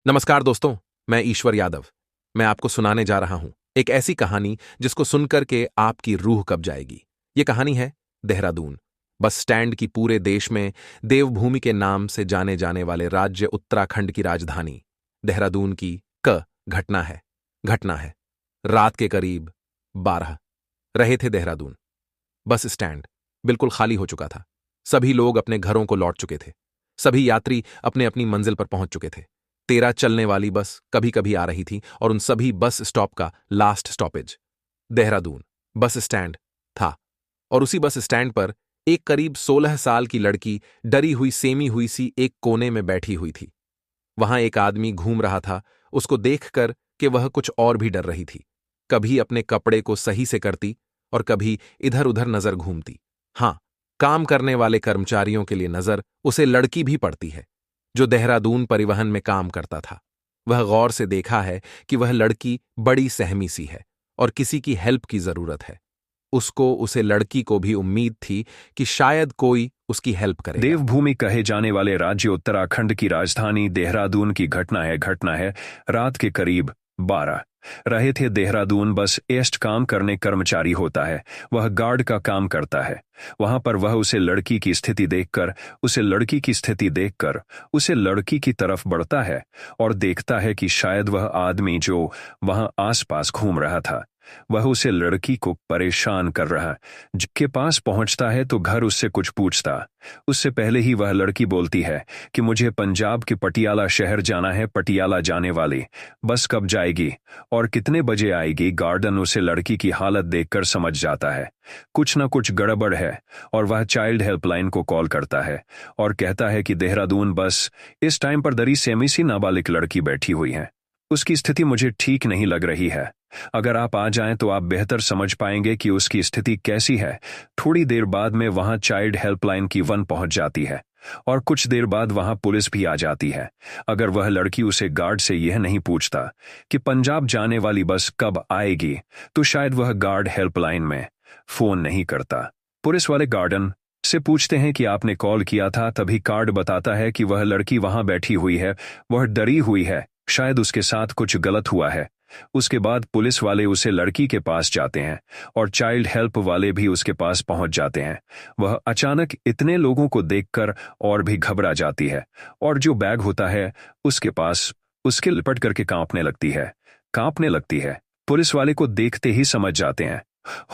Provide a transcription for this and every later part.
नमस्कार दोस्तों, मैं ईश्वर यादव। मैं आपको सुनाने जा रहा हूं एक ऐसी कहानी जिसको सुनकर के आपकी रूह कब जाएगी। ये कहानी है देहरादून, बस स्टैंड की पूरे देश में देवभूमि के नाम से जाने जाने वाले राज्य उत्तराखंड की राजधानी देहरादून की क घटना है। रात के करीब 12 रहे थे देहरादून। बस स्टैंड बिल्कुल खाली हो चुका था। सभी लोग अपने घरों को लौट चुके थे। सभी यात्री अपने अपनी मंजिल पर पहुंच चुके थे। 13 चलने वाली बस कभी कभी आ रही थी और उन सभी बस स्टॉप का last stoppage Dehradun bus stand था। और उसी बस स्टैंड पर एक करीब 16 साल की लड़की डरी हुई सेमी हुई सी एक कोने में बैठी हुई थी। वहां एक आदमी घूम रहा था, उसको देखकर कि वह कुछ और भी डर रही थी। कभी अपने कपड़े को सही से करती और कभी इधर उधर नजर घूमती। हां, काम करने वाले कर्मचारियों के लिए नजर उसे लड़की भी पड़ती है जो देहरादून परिवहन में काम करता था। वह गौर से देखा है कि वह लड़की बड़ी सहमी सी है और किसी की हेल्प की जरूरत है। उसे लड़की को भी उम्मीद थी कि शायद कोई उसकी हेल्प करेगा। देवभूमि कहे जाने वाले राज्य उत्तराखंड की राजधानी देहरादून की घटना है। रात के करीब 12 रहे थे देहरादून बस एस्ट काम करने कर्मचारी होता है, वह गार्ड का काम करता है। वहां पर वह उसे लड़की की स्थिति देखकर उसे लड़की की तरफ बढ़ता है और देखता है कि शायद वह आदमी जो वहां आसपास घूम रहा था वह उसे लड़की को परेशान कर रहा। जिसके पास पहुंचता है तो घर उससे कुछ पूछता। उससे पहले ही वह लड़की बोलती है कि मुझे पंजाब के पटियाला शहर जाना है। पटियाला जाने वाली बस कब जाएगी और कितने बजे आएगी? गार्डन उसे लड़की की हालत देखकर समझ जाता है कुछ न कुछ गड़बड़ है और वह चाइल्ड हेल्पलाइन को कॉल करता है और कहता है कि देहरादून बस इस टाइम पर दरी सेमी सी नाबालिग लड़की बैठी हुई है। उसकी स्थिति मुझे ठीक नहीं लग रही है। अगर आप आ जाएं तो आप बेहतर समझ पाएंगे कि उसकी स्थिति कैसी है। थोड़ी देर बाद में वहां चाइल्ड हेल्पलाइन की 1 पहुंच जाती है और कुछ देर बाद वहां पुलिस भी आ जाती है। अगर वह लड़की उसे गार्ड से यह नहीं पूछता कि पंजाब जाने वाली बस कब आएगी तो शायद वह गार्ड हेल्पलाइन में फोन नहीं करता। पुलिस वाले गार्डन से पूछते हैं कि आपने कॉल किया था, तभी गार्ड बताता है कि वह लड़की वहां बैठी हुई है, वह डरी हुई है, शायद उसके साथ कुछ गलत हुआ है। उसके बाद पुलिस वाले उसे लड़की के पास जाते हैं और चाइल्ड हेल्प वाले भी उसके पास पहुंच जाते हैं। वह अचानक इतने लोगों को देखकर और भी घबरा जाती है और जो बैग होता है उसके पास उसके लिपट करके कांपने लगती है। पुलिस वाले को देखते ही समझ जाते हैं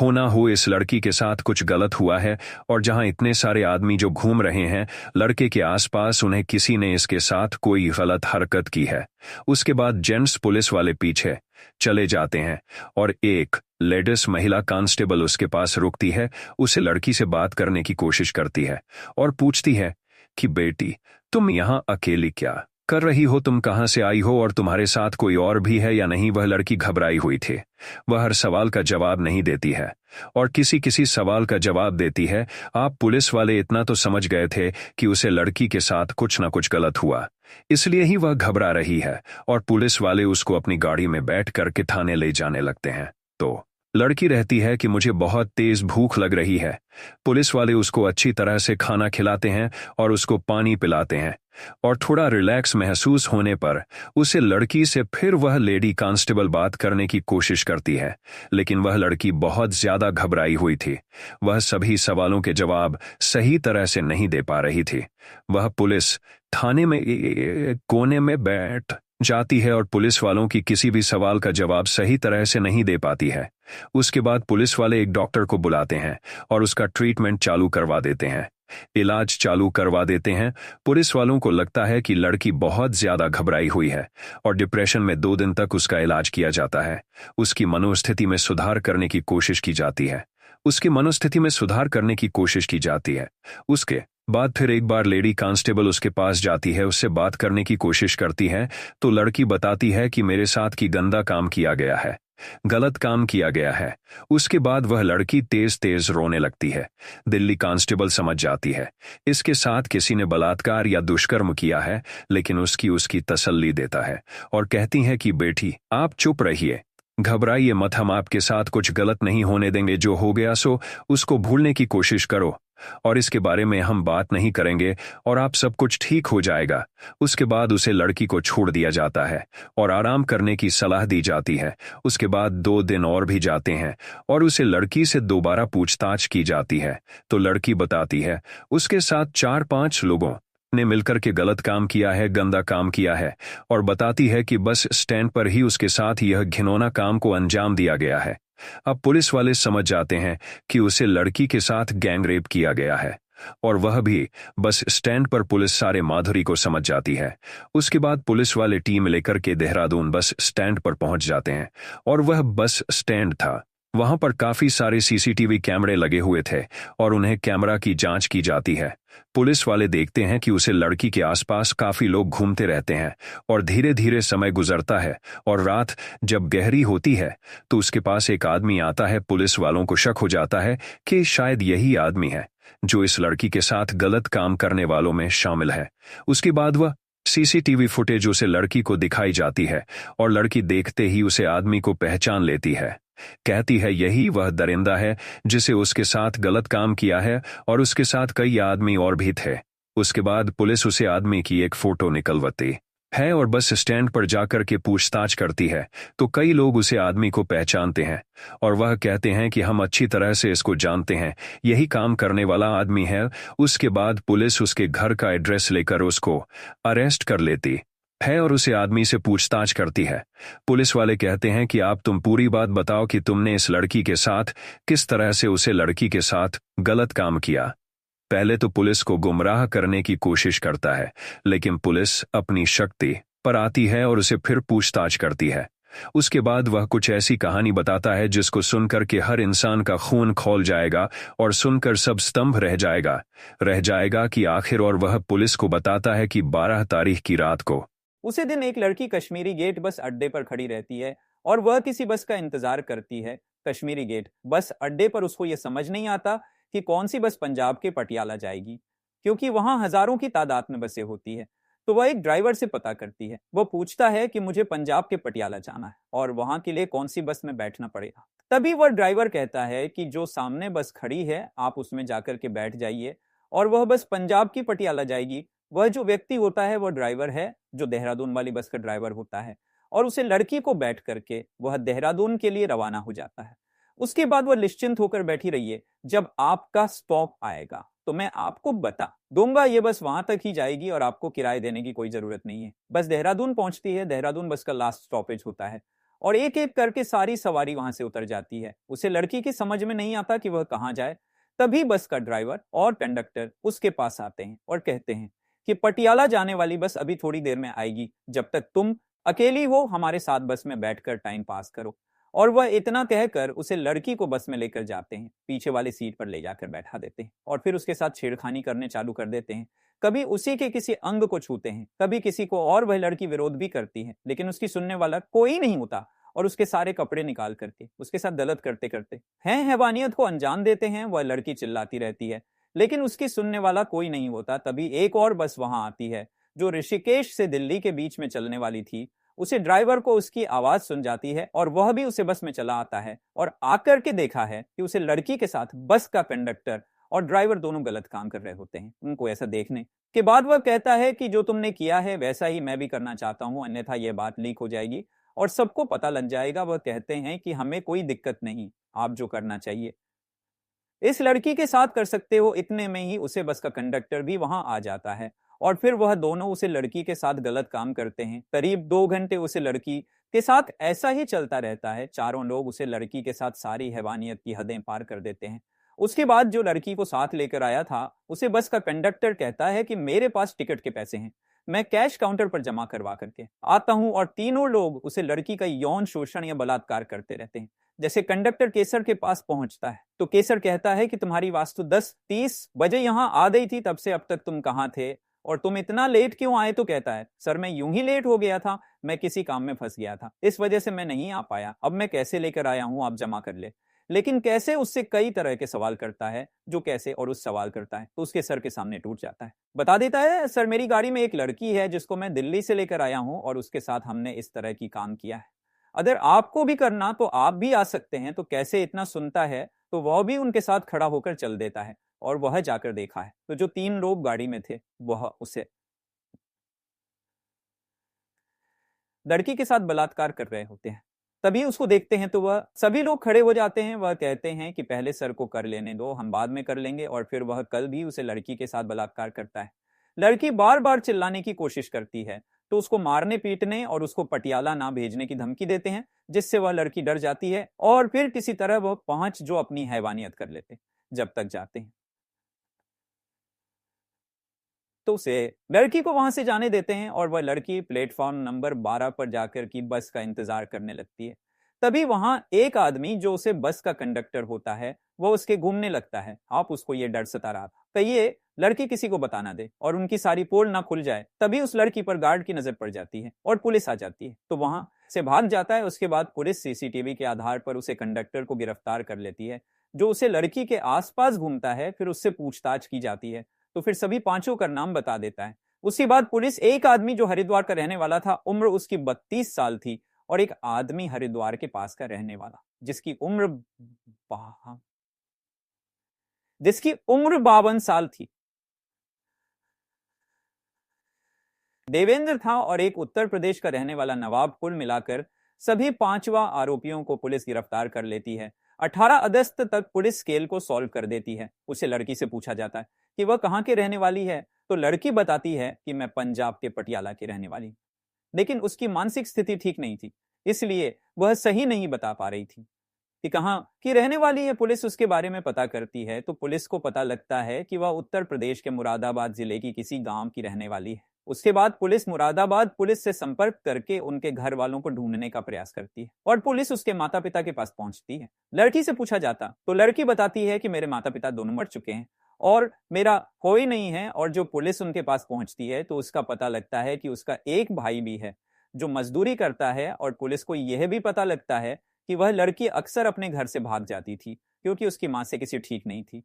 हो ना हो इस लड़की के साथ कुछ गलत हुआ है और जहां इतने सारे आदमी जो घूम रहे हैं लड़के के आसपास, उन्हें किसी ने इसके साथ कोई गलत हरकत की है। उसके बाद जेंट्स पुलिस वाले पीछे चले जाते हैं और एक लेडीज महिला कांस्टेबल उसके पास रुकती है, उसे लड़की से बात करने की कोशिश करती है और पूछती है कि बेटी, तुम यहां अकेली क्या कर रही हो? तुम कहां से आई हो और तुम्हारे साथ कोई और भी है या नहीं? वह लड़की घबराई हुई थी। वह हर सवाल का जवाब नहीं देती है और किसी सवाल का जवाब देती है। आप पुलिस वाले इतना तो समझ गए थे कि उसे लड़की के साथ कुछ ना कुछ गलत हुआ, इसलिए ही वह घबरा रही है और पुलिस वाले उसको अपनी गाड़ी में बैठ करके थाने ले जाने लगते हैं। तो लड़की रहती है कि मुझे बहुत तेज भूख लग रही है। पुलिस वाले उसको अच्छी तरह से खाना खिलाते हैं और उसको पानी पिलाते हैं और थोड़ा रिलैक्स महसूस होने पर उसे लड़की से फिर वह लेडी कांस्टेबल बात करने की कोशिश करती है, लेकिन वह लड़की बहुत ज्यादा घबराई हुई थी। वह सभी सवालों के जवाब सही तरह से नहीं दे पा रही थी। वह पुलिस थाने में कोने में बैठ जाती है और पुलिस वालों की किसी भी सवाल का जवाब सही तरह से नहीं दे पाती है। उसके बाद पुलिस वाले एक डॉक्टर को बुलाते हैं और उसका ट्रीटमेंट चालू करवा देते हैं, इलाज चालू करवा देते हैं। पुलिस वालों को लगता है कि लड़की बहुत ज्यादा घबराई हुई है और डिप्रेशन में 2 दिन तक उसका इलाज किया जाता है। उसकी मनोस्थिति में सुधार करने की कोशिश की जाती है। उसके बाद फिर एक बार लेडी कांस्टेबल उसके पास जाती है, उससे बात करने की कोशिश करती है तो लड़की बताती है कि मेरे साथ की गलत काम किया गया है। उसके बाद वह लड़की तेज तेज रोने लगती है। दिल्ली कांस्टेबल समझ जाती है इसके साथ किसी ने बलात्कार या दुष्कर्म किया है, लेकिन उसकी तसल्ली देता है और कहती है कि बेटी, आप चुप रहिए, घबराइए मत, हम आपके साथ कुछ गलत नहीं होने देंगे। जो हो गया सो उसको भूलने की कोशिश करो। और इसके बारे में हम बात नहीं करेंगे और आप सब कुछ ठीक हो जाएगा। उसके बाद उसे लड़की को छोड़ दिया जाता है और आराम करने की सलाह दी जाती है। उसके बाद 2 दिन और भी जाते हैं और उसे लड़की से दोबारा पूछताछ की जाती है तो लड़की बताती है उसके साथ 4-5 लोगों ने मिलकर के गलत काम किया है, गंदा काम किया है, और बताती है कि बस स्टैंड पर ही उसके साथ यह घिनौना काम को अंजाम दिया गया है। अब पुलिस वाले समझ जाते हैं कि उसे लड़की के साथ गैंग रेप किया गया है और वह भी बस स्टैंड पर पुलिस सारे माधुरी को समझ जाती है। उसके बाद पुलिस वाले टीम लेकर के देहरादून बस स्टैंड पर पहुंच जाते हैं और वह बस स्टैंड था। वहां पर काफी सारे सीसीटीवी कैमरे लगे हुए थे और उन्हें कैमरा की जांच की जाती है। पुलिस वाले देखते हैं कि उसे लड़की के आसपास काफी लोग घूमते रहते हैं और धीरे धीरे समय गुजरता है और रात जब गहरी होती है तो उसके पास एक आदमी आता है। पुलिस वालों को शक हो जाता है कि शायद यही आदमी है जो इस लड़की के साथ गलत काम करने वालों में शामिल है। उसके बाद वह सीसीटीवी फुटेज उसे लड़की को दिखाई जाती है और लड़की देखते ही उसे आदमी को पहचान लेती है। कहती है यही वह दरिंदा है जिसे उसके साथ गलत काम किया है और उसके साथ कई आदमी और भी थे। उसके बाद पुलिस उसे आदमी की एक फोटो निकलवाती है और बस स्टैंड पर जाकर के पूछताछ करती है तो कई लोग उसे आदमी को पहचानते हैं और वह कहते हैं कि हम अच्छी तरह से इसको जानते हैं, यही काम करने वाला आदमी है। उसके बाद पुलिस उसके घर का एड्रेस लेकर उसको अरेस्ट कर लेती है और उसे आदमी से पूछताछ करती है। पुलिस वाले कहते हैं कि आप तुम पूरी बात बताओ कि तुमने इस लड़की के साथ किस तरह से उसे लड़की के साथ गलत काम किया। पहले तो पुलिस को गुमराह करने की कोशिश करता है लेकिन पुलिस अपनी शक्ति पर आती है और उसे फिर पूछताछ करती है। उसके बाद वह कुछ ऐसी कहानी बताता है जिसको सुनकर के हर इंसान का खून खौल जाएगा और सुनकर सब स्तंभ रह जाएगा कि आखिर और वह पुलिस को बताता है कि 12 तारीख की रात को उसी दिन एक लड़की कश्मीरी गेट बस अड्डे पर खड़ी रहती है और वह किसी बस का इंतजार करती है। कश्मीरी गेट बस अड्डे पर उसको यह समझ नहीं आता कि कौन सी बस पंजाब के पटियाला जाएगी, क्योंकि वहां हजारों की तादाद में बसें होती है। तो वह एक ड्राइवर से पता करती है। वह पूछता है कि मुझे पंजाब के पटियाला जाना है और वहां के लिए कौन सी बस में बैठना पड़ेगा। तभी वह ड्राइवर कहता है कि जो सामने बस खड़ी है आप उसमें जाकर के बैठ जाइए और वह बस पंजाब की पटियाला जाएगी। वह जो व्यक्ति होता है वह ड्राइवर है जो देहरादून वाली बस का ड्राइवर होता है और उसे लड़की को बैठ करके वह देहरादून के लिए रवाना हो जाता है। उसके बाद वह निश्चिंत होकर बैठी रहिए, जब आपका स्टॉप आएगा तो मैं आपको बता दूंगा। ये बस वहां तक ही जाएगी और आपको किराए देने की कोई जरूरत नहीं है। बस देहरादून पहुंचती है, देहरादून बस का लास्ट स्टॉपेज होता है और एक एक करके सारी सवारी वहां से उतर जाती है। उसे लड़की की समझ में नहीं आता कि वह कहां जाए। तभी बस का ड्राइवर और कंडक्टर उसके पास आते हैं और कहते हैं कि पटियाला जाने वाली बस अभी थोड़ी देर में आएगी, जब तक तुम अकेली हो हमारे साथ बस में बैठकर टाइम पास करो। और वह इतना कहकर उसे लड़की को बस में लेकर जाते हैं, पीछे वाली सीट पर ले जाकर बैठा देते हैं और फिर उसके साथ छेड़खानी करने चालू कर देते हैं। कभी उसी के किसी अंग को छूते हैं, कभी किसी को, और वह लड़की विरोध भी करती है लेकिन उसकी सुनने वाला कोई नहीं होता और उसके सारे कपड़े निकाल करके उसके साथ गलत करते करते हैवानियत को अंजाम देते हैं। वह लड़की चिल्लाती रहती है लेकिन उसकी सुनने वाला कोई नहीं होता। तभी एक और बस वहां आती है जो ऋषिकेश से दिल्ली के बीच में चलने वाली थी। उसे ड्राइवर को उसकी आवाज सुन जाती है और वह भी उसे बस में चला आता है और आकर के देखा है कि उसे लड़की के साथ बस का कंडक्टर और ड्राइवर दोनों गलत काम कर रहे होते हैं। उनको ऐसा देखने के बाद वह कहता है कि जो तुमने किया है वैसा ही मैं भी करना चाहता हूं, अन्यथा यह बात लीक हो जाएगी और सबको पता लग जाएगा। वह कहते हैं कि हमें कोई दिक्कत नहीं, आप जो करना चाहिए इस लड़की के साथ कर सकते हो। इतने में ही उसे बस का कंडक्टर भी वहां आ जाता है और फिर वह दोनों उसे लड़की के साथ गलत काम करते हैं। करीब 2 घंटे उसे लड़की के साथ ऐसा ही चलता रहता है। चारों लोग उसे लड़की के साथ सारी हैवानियत की हदें पार कर देते हैं। उसके बाद जो लड़की को साथ लेकर आया था उसे बस का कंडक्टर कहता है कि मेरे पास टिकट के पैसे हैं, मैं कैश काउंटर पर जमा करवा करके आता हूं। और तीनों लोग उसे लड़की का यौन शोषण या बलात्कार करते रहते हैं। जैसे कंडक्टर केसर के पास पहुंचता है तो केसर कहता है कि तुम्हारी वास्तु 10:30 बजे यहां आ गई थी, तब से अब तक तुम कहां थे और तुम इतना लेट क्यों आए? तो कहता है सर मैं यूं ही लेट हो गया था, मैं किसी काम में फंस गया था, इस वजह से मैं नहीं आ पाया। अब मैं कैसे लेकर आया हूं, आप जमा कर ले। लेकिन कैसे उससे कई तरह के सवाल करता है। जो कैसे और उस सवाल करता है तो उसके सर के सामने टूट जाता है। बता देता है सर मेरी गाड़ी में एक लड़की है जिसको मैं दिल्ली से लेकर आया हूं और उसके साथ हमने इस तरह की काम किया है। अगर आपको भी करना तो आप भी आ सकते हैं। तो कैसे इतना सुनता है तो वह भी उनके साथ खड़ा होकर चल देता है और वह जाकर देखा है तो जो 3 लोग गाड़ी में थे वह उसे लड़की के साथ बलात्कार कर रहे होते हैं। तभी उसको देखते हैं तो वह सभी लोग खड़े हो जाते हैं। वह कहते हैं कि पहले सर को कर लेने दो, हम बाद में कर लेंगे। और फिर वह कल भी उसे लड़की के साथ बलात्कार करता है। लड़की बार बार चिल्लाने की कोशिश करती है तो उसको मारने पीटने और उसको पटियाला ना भेजने की धमकी देते हैं, जिससे वह लड़की डर जाती है और फिर किसी तरह वह पहुंच जो अपनी हैवानियत कर लेते जब तक जाते हैं तो उसे लड़की को वहां से जाने देते हैं और वह लड़की प्लेटफॉर्म नंबर 12 पर जाकर की बस का इंतजार करने लगती है। तभी वहां एक आदमी जो उसे बस का कंडक्टर होता है वो उसके घूमने लगता है। आप उसको ये डर सता रहा था कि ये लड़की किसी को बता ना दे और उनकी सारी पोल ना खुल जाए। तभी उस लड़की पर गार्ड की नजर पड़ जाती है और पुलिस आ जाती है तो वहां से भाग जाता है। उसके बाद पुलिस सीसीटीवी के आधार पर उसे कंडक्टर को गिरफ्तार कर लेती है जो उसे लड़की के आसपास घूमता है। फिर उससे पूछताछ की जाती है तो फिर सभी पांचों का नाम बता देता है। उसके बाद पुलिस एक आदमी जो हरिद्वार का रहने वाला था, उम्र उसकी 32 साल थी, और एक आदमी हरिद्वार के पास का रहने वाला जिसकी उम्र 52 साल थी, देवेंद्र था, और एक उत्तर प्रदेश का रहने वाला नवाब। कुल मिलाकर सभी 5 आरोपियों को पुलिस गिरफ्तार कर लेती है। 18 अगस्त तक पुलिस केल को सॉल्व कर देती है। उसे लड़की से पूछा जाता है कि वह कहां के रहने वाली है तो लड़की बताती है कि मैं पंजाब के पटियाला की रहने वाली। लेकिन उसकी मानसिक स्थिति ठीक नहीं थी, इसलिए वह सही नहीं बता पा रही थी कि कहां की रहने वाली है। पुलिस उसके बारे में पता करती है तो पुलिस को पता लगता है कि वह उत्तर प्रदेश के मुरादाबाद जिले की किसी गांव की रहने वाली है। उसके बाद पुलिस मुरादाबाद पुलिस से संपर्क करके उनके घर वालों को ढूंढने का प्रयास करती है और पुलिस उसके माता पिता के पास पहुंचती है। लड़की से पूछा जाता तो लड़की बताती है कि मेरे माता पिता दोनों मर चुके हैं और मेरा कोई नहीं है। और जो पुलिस उनके पास पहुंचती है तो उसका पता लगता है कि उसका एक भाई भी है जो मजदूरी करता है। और पुलिस को यह भी पता लगता है कि वह लड़की अक्सर अपने घर से भाग जाती थी क्योंकि उसकी मां से किसी ठीक नहीं थी।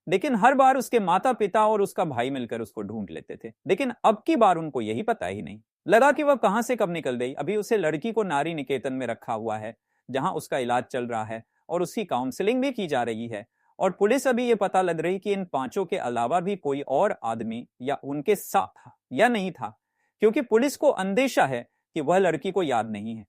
लेकिन हर बार उसके माता पिता और उसका भाई मिलकर उसको ढूंढ लेते थे। लेकिन अब की बार उनको यही पता ही नहीं लगा कि वह कहां से कब निकल गई। अभी उसे लड़की को नारी निकेतन में रखा हुआ है जहां उसका इलाज चल रहा है और उसकी काउंसलिंग भी की जा रही है। और पुलिस अभी ये पता लग रही कि इन 5 के अलावा भी कोई और आदमी या उनके साथ था या नहीं था, क्योंकि पुलिस को अंदेशा है कि वह लड़की को याद नहीं है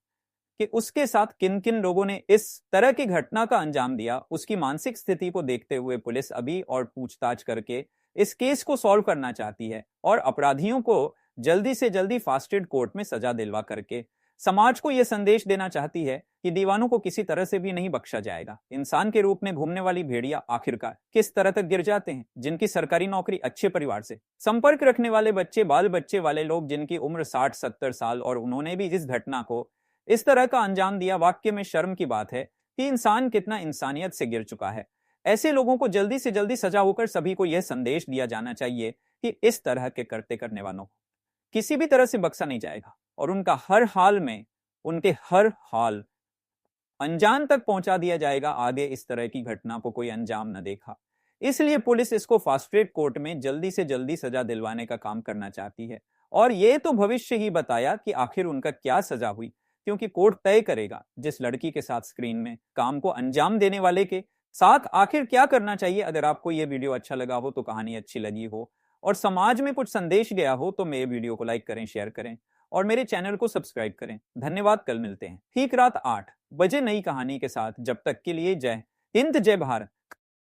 कि उसके साथ किन किन लोगों ने इस तरह की घटना का अंजाम दिया। उसकी मानसिक स्थिति को देखते हुए पुलिस अभी और पूछताछ करके इस केस को सॉल्व करना चाहती है और अपराधियों को जल्दी से जल्दी फास्टेड कोर्ट में सजा दिलवा करके समाज को यह संदेश देना चाहती है कि दीवानों को किसी तरह से भी नहीं बख्शा जाएगा। इंसान के रूप में घूमने वाली भेड़िया आखिरकार किस तरह तक गिर जाते हैं, जिनकी सरकारी नौकरी अच्छे परिवार से संपर्क रखने वाले बच्चे, बाल बच्चे वाले लोग जिनकी उम्र 60-70 साल, और उन्होंने भी इस घटना को इस तरह का अंजाम दिया। वाक्य में शर्म की बात है कि इंसान कितना इंसानियत से गिर चुका है। ऐसे लोगों को जल्दी से जल्दी सजा होकर सभी को यह संदेश दिया जाना चाहिए कि इस तरह के करने वालों को किसी भी तरह से बख्शा नहीं जाएगा और उनका हर हाल में, उनके हर हाल अनजान तक पहुंचा दिया जाएगा। आगे इस तरह की घटना को कोई अंजाम न देखा। इसलिए पुलिस इसको फास्ट ट्रैक कोर्ट में जल्दी से जल्दी सजा दिलवाने का काम करना चाहती है। और यह तो भविष्य ही बताया कि आखिर उनका क्या सजा हुई, क्योंकि कोर्ट तय करेगा जिस लड़की के साथ स्क्रीन में काम को अंजाम देने वाले के साथ आखिर क्या करना चाहिए। अगर आपको यह वीडियो अच्छा लगा हो, तो कहानी अच्छी लगी हो और समाज में कुछ संदेश गया हो, तो मेरे वीडियो को लाइक करें, शेयर करें और मेरे चैनल को सब्सक्राइब करें। धन्यवाद। कल मिलते हैं ठीक रात 8 बजे नई कहानी के साथ। जब तक के लिए जय हिंद, जय भारत।